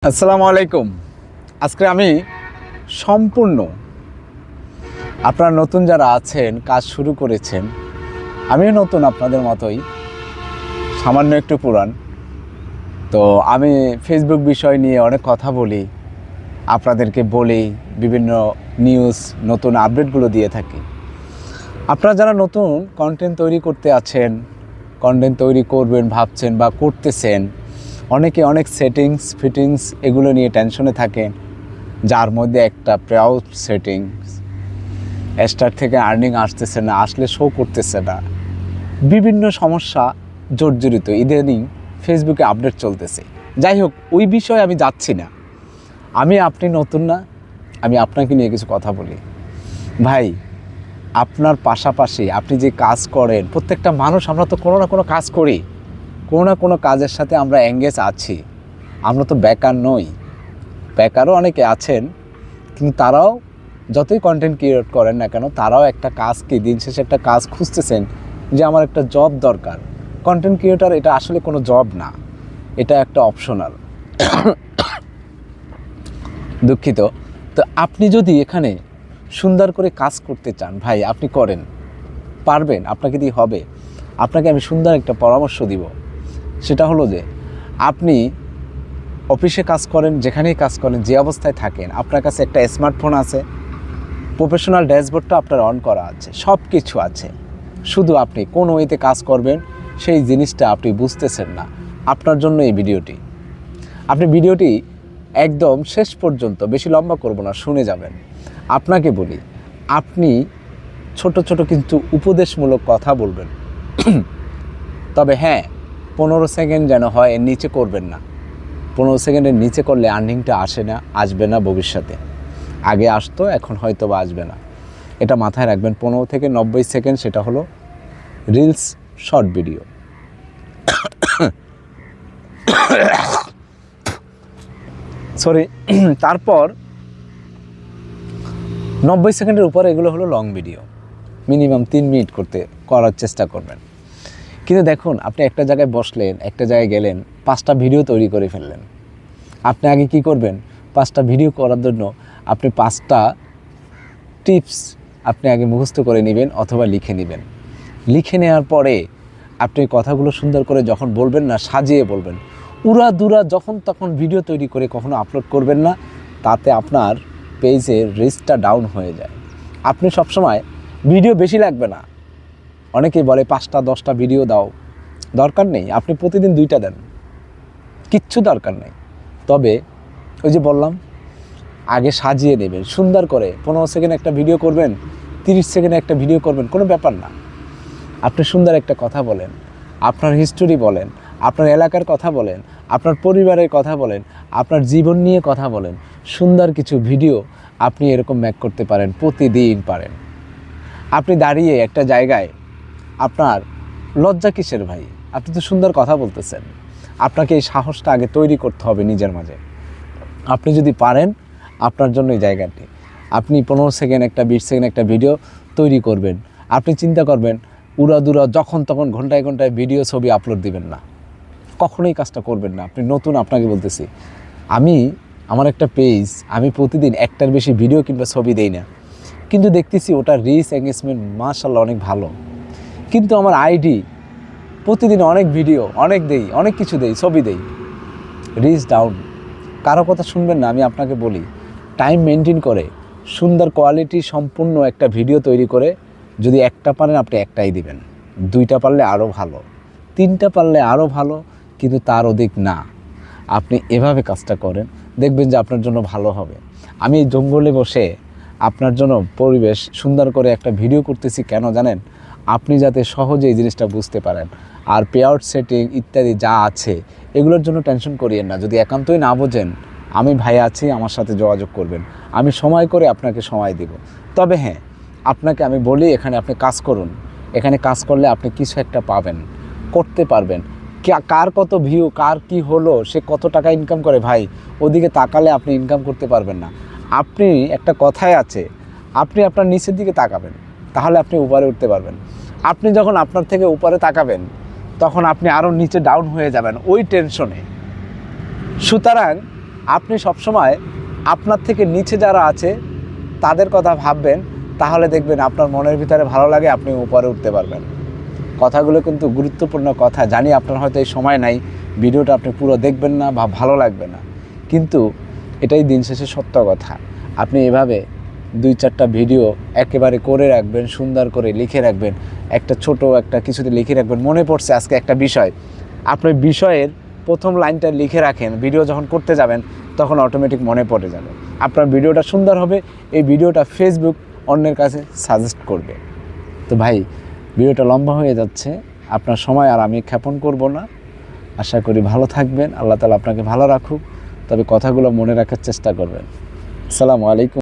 আসসালামু আলাইকুম। আজকে আমি সম্পূর্ণ আপনারা নতুন যারা আছেন, কাজ শুরু করেছেন, আমিও নতুন আপনাদের মতোই, সামান্য একটু পুরান। তো আমি ফেসবুক বিষয় নিয়ে অনেক কথা বলি, আপনাদেরকে বলি, বিভিন্ন নিউজ নতুন আপডেটগুলো দিয়ে থাকি। আপনারা যারা নতুন কন্টেন্ট তৈরি করতে আছেন, কন্টেন্ট তৈরি করবেন ভাবছেন বা করতেছেন, অনেকে অনেক সেটিংস ফিটিংস এগুলো নিয়ে টেনশনে থাকেন, যার মধ্যে একটা প্রাউড সেটিংস, স্টার থেকে আর্নিং আসতেছে না, আসলে শো করতেছে না, বিভিন্ন সমস্যা জর্জরিত ইদানিং ফেসবুকে আপডেট চলতেছে। যাই হোক, ওই বিষয়ে আমি যাচ্ছি না। আপনি নতুন না, আমি আপনাকে নিয়ে কিছু কথা বলি। ভাই, আপনার পাশাপাশি আপনি যে কাজ করেন, প্রত্যেকটা মানুষ আমরা তো কোনো না কোনো কাজ করি, কোনো না কোনো কাজের সাথে আমরা এঙ্গেজ আছি। আমরা তো বেকার নই, বেকারও অনেকে আছেন, কিন্তু তারাও যতই কন্টেন্ট ক্রিয়েট করেন না কেন, তারাও একটা কাজকে দিন শেষে একটা কাজ খুঁজতেছেন যে আমার একটা জব দরকার। কন্টেন্ট ক্রিয়েটর এটা আসলে কোনো জব না, এটা একটা অপশনাল। দুঃখিত। তো আপনি যদি এখানে সুন্দর করে কাজ করতে চান, ভাই আপনি করেন, পারবেন, আপনাকে দিয়ে হবে। আপনাকে আমি সুন্দর একটা পরামর্শ দিব, সেটা হলো যে আপনি অফিসে কাজ করেন, যেখানেই কাজ করেন, যে অবস্থায় থাকেন, আপনার কাছে একটা স্মার্টফোন আছে, প্রফেশনাল ড্যাশবোর্ডটা আপনার অন করা আছে, সব কিছু আছে। শুধু আপনি কোন ওয়েতে কাজ করবেন সেই জিনিসটা আপনি বুঝতেছেন না। আপনার জন্য এই ভিডিওটি, আপনি ভিডিওটি একদম শেষ পর্যন্ত, বেশি লম্বা করব না, শুনে যাবেন। আপনাকে বলি, আপনি ছোট ছোট কিন্তু উপদেশমূলক কথা বলবেন, তবে হ্যাঁ 15 সেকেন্ড যেন হয়, এর নিচে করবেন না। 15 সেকেন্ডের নিচে করলে আর্নিংটা আসে না, আসবে না ভবিষ্যতে। আগে আসতো, এখন হয়তো বা আসবে না, এটা মাথায় রাখবেন। 15 থেকে 90 সেকেন্ড সেটা হলো রিলস, শর্ট ভিডিও। সরি। তারপর 90 সেকেন্ডের উপরে এগুলো হলো লং ভিডিও, মিনিমাম 3 মিনিট করার চেষ্টা করবেন। কিন্তু দেখুন, আপনি একটা জায়গায় বসলেন, একটা জায়গায় গেলেন, 5টা ভিডিও তৈরি করে ফেললেন। আপনি আগে কি করবেন? 5টা ভিডিও করার জন্য আপনি 5টা টিপস আপনি আগে মুখস্থ করে নেবেন অথবা লিখে নেবেন। লিখে নেওয়ার পরে আপনি কথাগুলো সুন্দর করে যখন বলবেন না, সাজিয়ে বলবেন। উড়াদুরা যখন তখন ভিডিও তৈরি করে কখনো আপলোড করবেন না, তাতে আপনার পেজের রিচটা ডাউন হয়ে যায়। আপনি সবসময় ভিডিও বেশি লাগবে না, অনেকেই বলে 5টা 10টা ভিডিও দাও, দরকার নেই। আপনি প্রতিদিন 2টা দেন, কিচ্ছু দরকার নেই। তবে ওই যে বললাম, আগে সাজিয়ে নেবেন সুন্দর করে। 15 সেকেন্ড একটা ভিডিও করবেন, 30 সেকেন্ড একটা ভিডিও করবেন, কোনো ব্যাপার না। আপনি সুন্দর একটা কথা বলেন, আপনার হিস্টোরি বলেন, আপনার এলাকার কথা বলেন, আপনার পরিবারের কথা বলেন, আপনার জীবন নিয়ে কথা বলেন। সুন্দর কিছু ভিডিও আপনি এরকম মেক করতে পারেন, প্রতিদিন পারেন। আপনি দাঁড়িয়ে একটা জায়গায়, আপনার লজ্জা কিসের ভাই? আপনি তো সুন্দর কথা বলতেছেন। আপনাকে এই সাহসটা আগে তৈরি করতে হবে নিজের মাঝে। আপনি যদি পারেন, আপনার জন্য এই জায়গাটি। আপনি 15 সেকেন্ড একটা 20 সেকেন্ড একটা ভিডিও তৈরি করবেন। আপনি চিন্তা করবেন, উড়াদুরা যখন তখন ঘন্টায় ঘন্টায় ভিডিও ছবি আপলোড দিবেন না, কখনোই কাজটা করবেন না। আপনি নতুন, আপনাকে বলতেছি, আমার একটা পেজ, আমি প্রতিদিন একটার বেশি ভিডিও কিংবা ছবি দেই না, কিন্তু দেখতেছি ওটার রিচ এঙ্গেজমেন্ট মাশাআল্লাহ অনেক ভালো। কিন্তু আমার আইডি প্রতিদিন অনেক ভিডিও, অনেক দেই, অনেক কিছু দেই, ছবি দেই, রিচ ডাউন। কারো কথা শুনবেন না, আমি আপনাকে বলি, টাইম মেনটেন করে সুন্দর কোয়ালিটি সম্পূর্ণ একটা ভিডিও তৈরি করে যদি একটা পারেন, আপনি একটাই দিবেন। 2টা পারলে আরও ভালো, 3টা পারলে আরও ভালো, কিন্তু তার অধিক না। আপনি এভাবে কাজটা করেন, দেখবেন যে আপনার জন্য ভালো হবে। আমি জঙ্গলে বসে আপনার জন্য পরিবেশ সুন্দর করে একটা ভিডিও করতেছি, কেন জানেন? আপনি যাতে সহজে এই জিনিসটা বুঝতে পারেন। আর পেআউট সেটিং ইত্যাদি যা আছে, এগুলোর জন্য টেনশন করিয়েন না। যদি একান্তই না বোঝেন, আমি ভাই আছি, আমার সাথে যোগাযোগ করবেন, আমি সময় করে আপনাকে সময় দেব। তবে হ্যাঁ, আপনাকে আমি বলি, এখানে আপনি কাজ করুন। এখানে কাজ করলে আপনি কিছু একটা পাবেন, করতে পারবেন। কার কত ভিউ, কার কি হলো, সে কত টাকা ইনকাম করে, ভাই ওদিকে তাকালে আপনি ইনকাম করতে পারবেন না। আপনি, একটা কথাই আছে, আপনি আপনার নিচের দিকে তাকাবেন, তাহলে আপনি উপরে উঠতে পারবেন। আপনি যখন আপনার থেকে উপরে তাকাবেন, তখন আপনি আরও নিচে ডাউন হয়ে যাবেন ওই টেনশনে। সুতরাং আপনি সবসময় আপনার থেকে নিচে যারা আছে তাদের কথা ভাববেন, তাহলে দেখবেন আপনার মনের ভিতরে ভালো লাগে, আপনি উপরে উঠতে পারবেন। কথাগুলো কিন্তু গুরুত্বপূর্ণ কথা। জানি আপনার হয়তো এই সময় নাই, ভিডিওটা আপনি পুরো দেখবেন না বা ভালো লাগবে না, কিন্তু এটাই দিন শেষে সত্য কথা। আপনি এভাবে 2-4টা ভিডিও একেবারে করে রাখবেন, সুন্দর করে লিখে রাখবেন, একটা ছোট একটা কিছুতে লিখে রাখবেন। মনে পড়ছে আজকে একটা বিষয়, আপনি বিষয়ের প্রথম লাইনটা লিখে রাখেন, ভিডিও যখন করতে যাবেন তখন অটোমেটিক মনে পড়ে যাবে। আপনার ভিডিওটা সুন্দর হবে, এই ভিডিওটা ফেসবুক অন্যের কাছে সাজেস্ট করবে। তো ভাই, ভিডিওটা লম্বা হয়ে যাচ্ছে, আপনার সময় আর আমি ক্ষেপণ করব না। আশা করি ভালো থাকবেন, আল্লাহ তাআলা আপনাকে ভালো রাখুক, তবে কথাগুলো মনে রাখার চেষ্টা করবেন। আসসালামু আলাইকুম।